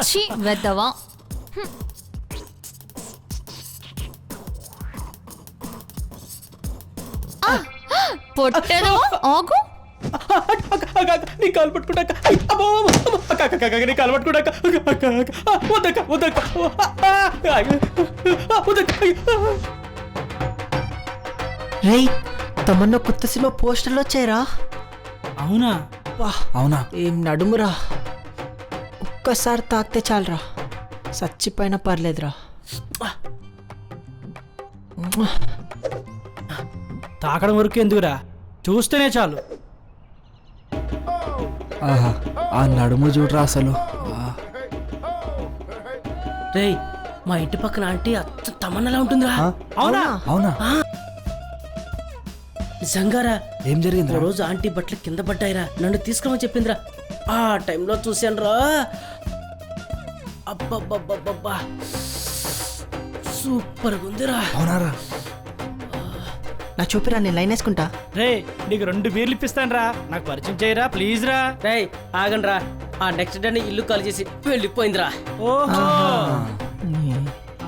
ఛీ వెద్దవా. పొట్టేదో ఆగు. నీ కాలు పట్టుకుంటాక నీ కాలు పట్టుకుంటాక వద్దక్క వద్దక్క వద్దక్క. రేయ్ తమన్నా కొత్త సినిమా పోస్టర్లు వచ్చాయిరా. అవునా? అవునా? ఏం నడుమురా, ఒక్కసారి తాకితే చాలరా, చచ్చిపోయినా పర్లేదురా. తాకడం వరకు ఎందుకురా, చూస్తేనే చాలు. ఆహా, ఆ నడుము చూడరా అసలు. రేయ్ మా ఇంటి పక్కన ఆంటీ అచ్చ తమన్నలా ఉంటుందిరా. అవునా? అవునా? నిజంగారా. ఏం జరిగింది? రోజు ఆంటీ బట్టలు కింద పడ్డాయిరా, నన్ను తీసుకురమని చెప్పిందిరా. ఆ టైంలో చూశాను రా. అబ్బబ్బబ్బబ్బబ్బా సూపర్గా ఉందిరా. అవునారా? నా చూపిరా, నేను లైన్ వేసుకుంటా. రే నీకు 2 బీర్లు ఇప్పిస్తాను రా, నాకు పరిచయం చేయరా ప్లీజ్ రా. రేయ్ ఆగండి రా. ఆ నెక్స్ట్ డే ఇల్లు కాల్ చేసి వెళ్ళిపోయిందిరా. ఓహో,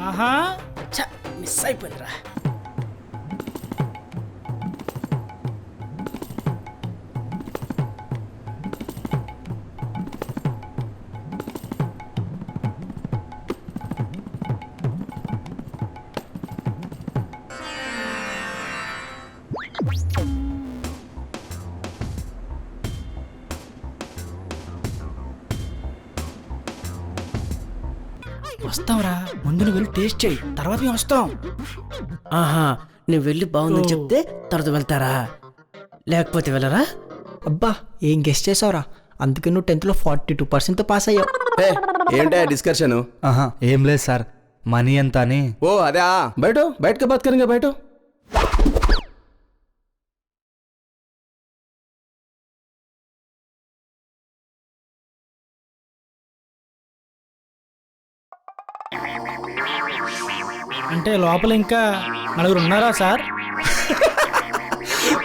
ఆహా. ఛ, మిస్ అయిపోయిందిరా. వస్తాంరా, ముందు నువ్వు వెళ్ళి టేస్ట్ చేయి, తర్వాత మేము వస్తాం. ఆహా, నువ్వు వెళ్ళి బాగుందని చెప్తే తర్వాత వెళ్తారా, లేకపోతే వెళ్ళరా? అబ్బా ఏం గెస్ట్ చేసావురా, అందుకే నువ్వు 10th లో 42% పాస్ అయ్యావు. ఏంటే డిస్కషన్? ఆహా, ఏం లేదు సార్, మనీ ఎంత అని. ఓ అదే, బయటకే బాత్ కरेंगे బయట. అంటే లోపల ఇంకా 4 ఉన్నారా సార్?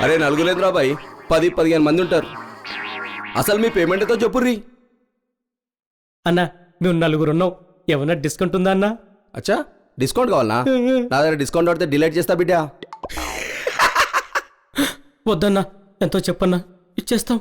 అరే నలుగులేదురా బాయ్, 10-15 మంది ఉంటారు. అసలు మీ పేమెంట్ ఎంతో చెప్పుర్రీ. అన్నా మేము 4 ఉన్నాం, ఏమన్నా డిస్కౌంట్ ఉందా అన్నా? అచ్చా డిస్కౌంట్ కావాలనా? నా దగ్గర డిస్కౌంట్ పడితే డిలీట్ చేస్తా బిడ్డ. వద్దన్నా, ఎంతో చెప్పన్నా, ఇచ్చేస్తాం.